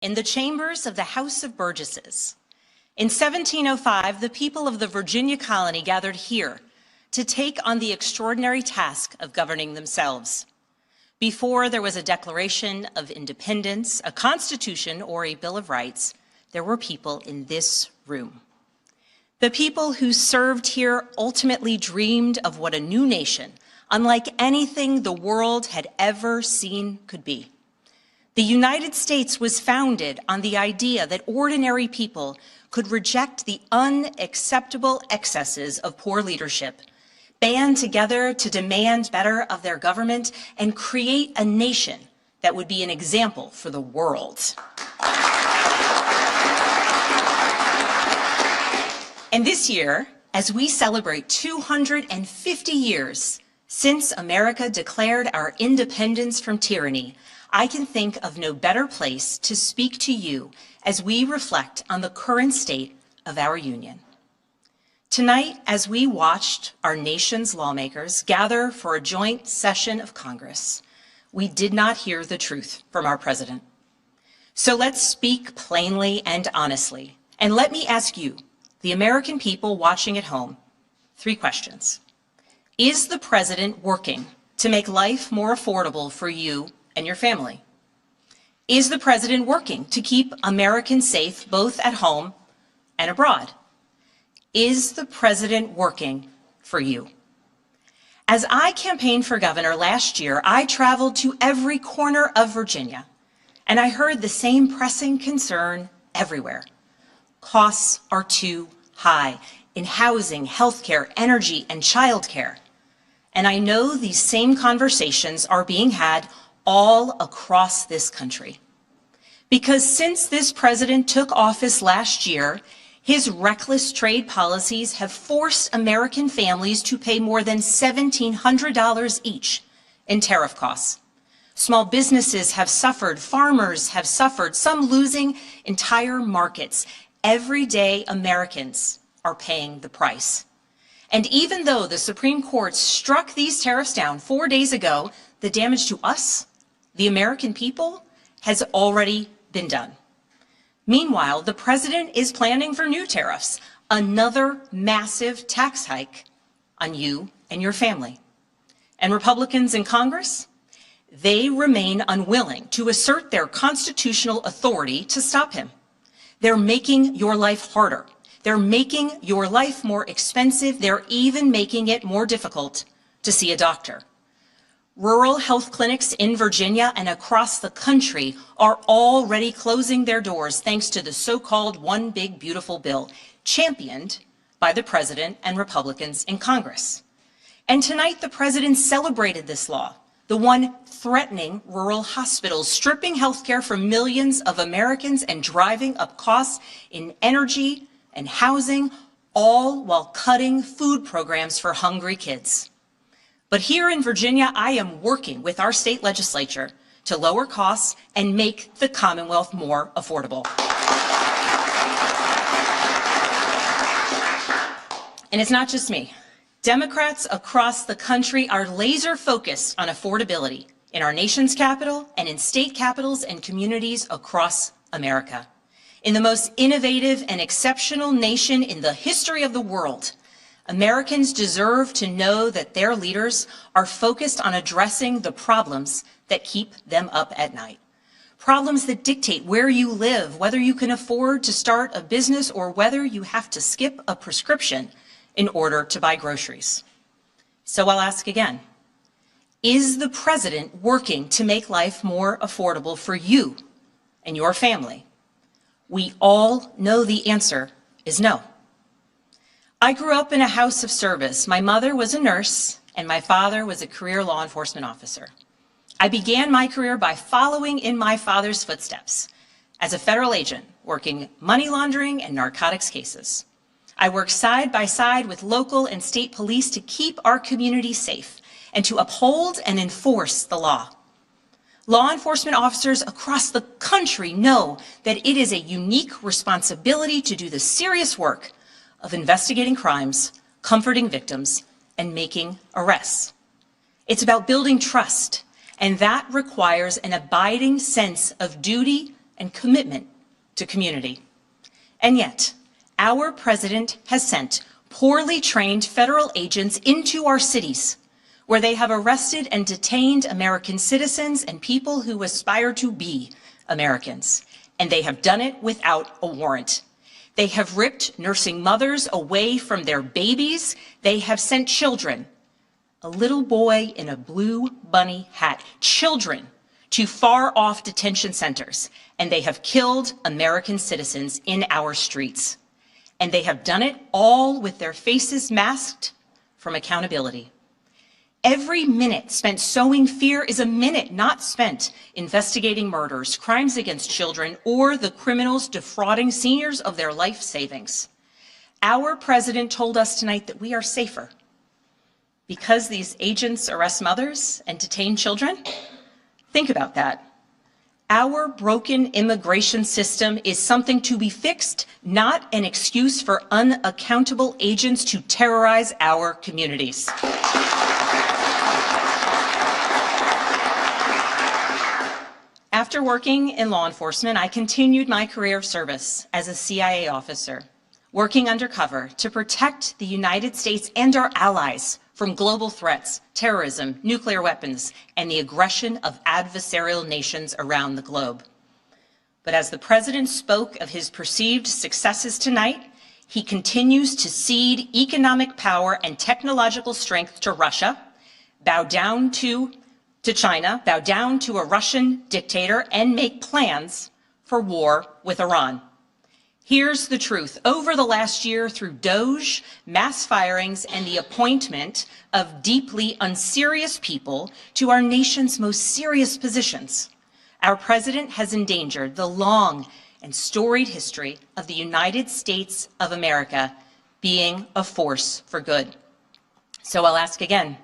in the chambers of the House of Burgesses. In 1705, the people of the Virginia colony gathered here to take on the extraordinary task of governing themselves. Before there was a Declaration of Independence, a Constitution, or a Bill of Rights, there were people in this room. The people who served here ultimately dreamed of what a new nation, unlike anything the world had ever seen, could be. The United States was founded on the idea that ordinary people could reject the unacceptable excesses of poor leadership, band together to demand better of their government, and create a nation that would be an example for the world. And this year, as we celebrate 250 years since America declared our independence from tyranny, I can think of no better place to speak to you as we reflect on the current state of our union. Tonight, as we watched our nation's lawmakers gather for a joint session of Congress, we did not hear the truth from our president. So let's speak plainly and honestly. And let me ask you, the American people watching at home, 3 questions. Is the president working to make life more affordable for you and your family? Is the president working to keep Americans safe both at home and abroad? Is the president working for you? As I campaigned for governor last year, I traveled to every corner of Virginia, and I heard the same pressing concern everywhere. Costs are too high in housing, healthcare, energy, and childcare. And I know these same conversations are being had all across this country. Because since this president took office last year, his reckless trade policies have forced American families to pay more than $1,700 each in tariff costs. Small businesses have suffered, farmers have suffered, some losing entire markets. Everyday Americans are paying the price. And even though the Supreme Court struck these tariffs down 4 days ago, the damage to us, the American people, has already been done. Meanwhile, the president is planning for new tariffs, another massive tax hike on you and your family. And Republicans in Congress, they remain unwilling to assert their constitutional authority to stop him. They're making your life harder. They're making your life more expensive. They're even making it more difficult to see a doctor. Rural health clinics in Virginia and across the country are already closing their doors thanks to the so-called One Big Beautiful Bill, championed by the president and Republicans in Congress. And tonight, the president celebrated this law, the one threatening rural hospitals, stripping health care from millions of Americans and driving up costs in energy and housing, all while cutting food programs for hungry kids. But here in Virginia, I am working with our state legislature to lower costs and make the Commonwealth more affordable. And it's not just me. Democrats across the country are laser focused on affordability in our nation's capital and in state capitals and communities across America. In the most innovative and exceptional nation in the history of the world, Americans deserve to know that their leaders are focused on addressing the problems that keep them up at night. Problems that dictate where you live, whether you can afford to start a business or whether you have to skip a prescription in order to buy groceries. So I'll ask again, is the president working to make life more affordable for you and your family? We all know the answer is no. I grew up in a house of service. My mother was a nurse and my father was a career law enforcement officer. I began my career by following in my father's footsteps as a federal agent working money laundering and narcotics cases. I worked side by side with local and state police to keep our community safe and to uphold and enforce the law. Law enforcement officers across the country know that it is a unique responsibility to do the serious work of investigating crimes, comforting victims, and making arrests. It's about building trust, and that requires an abiding sense of duty and commitment to community. And yet, our president has sent poorly trained federal agents into our cities, where they have arrested and detained American citizens and people who aspire to be Americans. And they have done it without a warrant. They have ripped nursing mothers away from their babies. They have sent children, a little boy in a blue bunny hat, children to far-off detention centers, and they have killed American citizens in our streets. And they have done it all with their faces masked from accountability. Every minute spent sowing fear is a minute not spent investigating murders, crimes against children, or the criminals defrauding seniors of their life savings. Our president told us tonight that we are safer because these agents arrest mothers and detain children. Think about that. Our broken immigration system is something to be fixed, not an excuse for unaccountable agents to terrorize our communities. After working in law enforcement, I continued my career of service as a CIA officer, working undercover to protect the United States and our allies from global threats, terrorism, nuclear weapons, and the aggression of adversarial nations around the globe. But as the president spoke of his perceived successes tonight, he continues to cede economic power and technological strength to Russia, bow down to China, bow down to a Russian dictator, and make plans for war with Iran. Here's the truth. Over the last year, through DOGE, mass firings, and the appointment of deeply unserious people to our nation's most serious positions, our president has endangered the long and storied history of the United States of America being a force for good. So I'll ask again,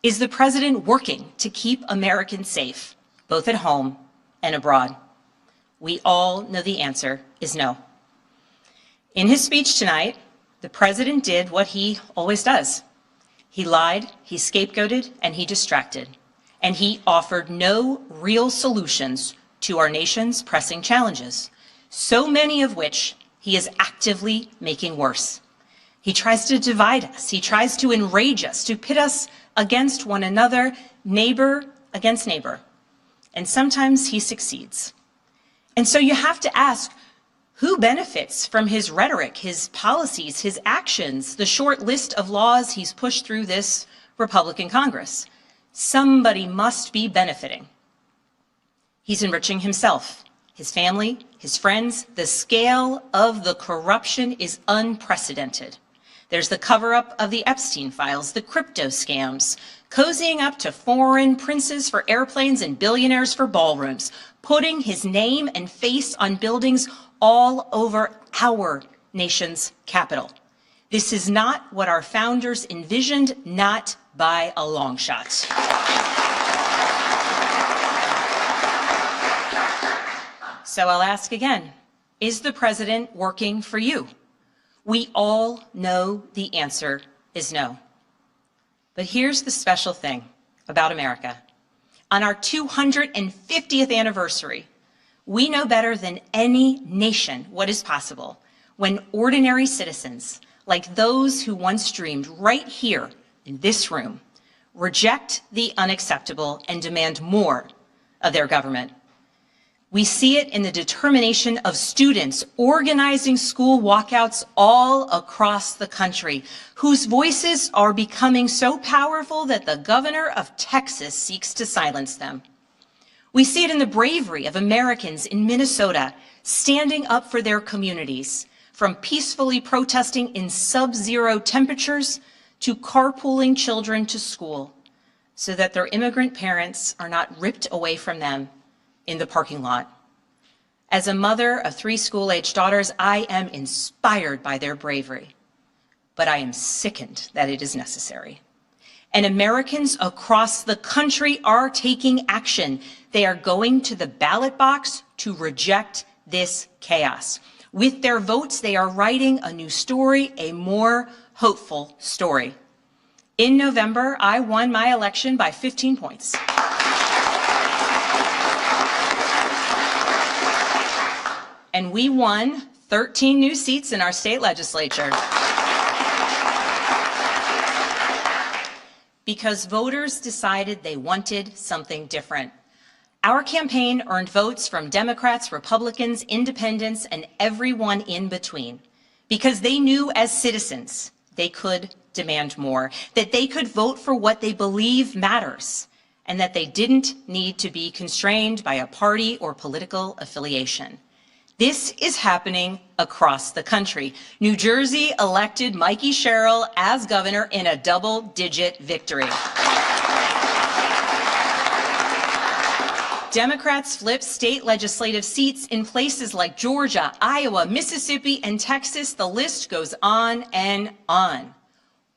is the president working to keep Americans safe, both at home and abroad? We all know the answer is no. In his speech tonight, the president did what he always does. He lied, he scapegoated, and he distracted. And he offered no real solutions to our nation's pressing challenges, so many of which he is actively making worse. He tries to divide us. He tries to enrage us, to pit us against one another, neighbor against neighbor. And sometimes he succeeds. And so you have to ask, who benefits from his rhetoric, his policies, his actions, the short list of laws he's pushed through this Republican Congress? Somebody must be benefiting. He's enriching himself, his family, his friends. The scale of the corruption is unprecedented. There's the cover-up of the Epstein files, the crypto scams, cozying up to foreign princes for airplanes and billionaires for ballrooms, putting his name and face on buildings all over our nation's capital. This is not what our founders envisioned, not by a long shot. So I'll ask again, is the president working for you? We all know the answer is no. But here's the special thing about America. On our 250th anniversary, we know better than any nation what is possible when ordinary citizens, like those who once dreamed right here in this room, reject the unacceptable and demand more of their government. We see it in the determination of students organizing school walkouts all across the country, whose voices are becoming so powerful that the governor of Texas seeks to silence them. We see it in the bravery of Americans in Minnesota standing up for their communities, from peacefully protesting in sub-zero temperatures to carpooling children to school so that their immigrant parents are not ripped away from them in the parking lot. As a mother of 3 school-aged daughters, I am inspired by their bravery, but I am sickened that it is necessary. And Americans across the country are taking action. They are going to the ballot box to reject this chaos. With their votes, they are writing a new story, a more hopeful story. In November, I won my election by 15 points. and we won 13 new seats in our state legislature. Because voters decided they wanted something different. Our campaign earned votes from Democrats, Republicans, Independents, and everyone in between. Because they knew as citizens they could demand more, that they could vote for what they believe matters, and that they didn't need to be constrained by a party or political affiliation. This is happening across the country. New Jersey elected Mikey Sherrill as governor in a double-digit victory. Democrats flipped state legislative seats in places like Georgia, Iowa, Mississippi, and Texas. The list goes on and on.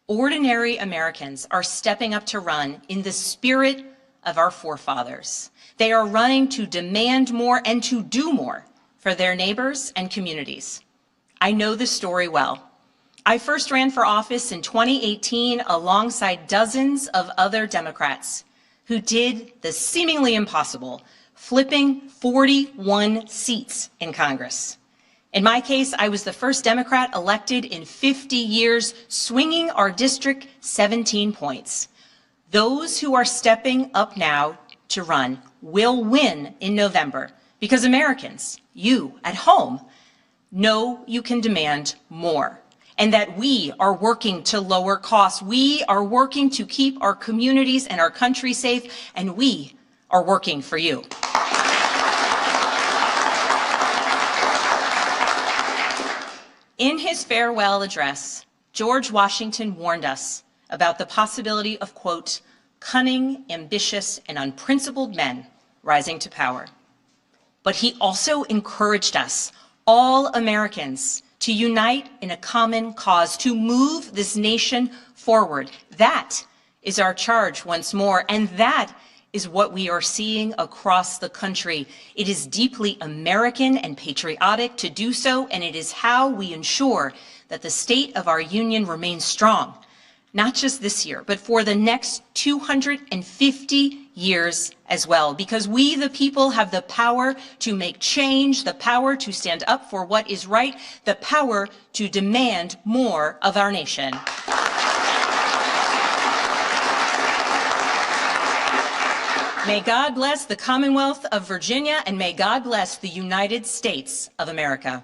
Ordinary Americans are stepping up to run in the spirit of our forefathers. They are running to demand more and to do more for their neighbors and communities. I know this story well. I first ran for office in 2018 alongside dozens of other Democrats who did the seemingly impossible, flipping 41 seats in Congress. In my case, I was the first Democrat elected in 50 years, swinging our district 17 points. Those who are stepping up now to run will win in November because Americans, you at home, know you can demand more and that we are working to lower costs. We are working to keep our communities and our country safe, and we are working for you. In his farewell address, George Washington warned us about the possibility of, quote, cunning, ambitious, and unprincipled men rising to power. But he also encouraged us, all Americans, to unite in a common cause, to move this nation forward. That is our charge once more, and that is what we are seeing across the country. It is deeply American and patriotic to do so, and it is how we ensure that the state of our union remains strong, not just this year, but for the next 250 years as well, because we, the people, have the power to make change, the power to stand up for what is right, the power to demand more of our nation. May God bless the Commonwealth of Virginia, and may God bless the United States of America.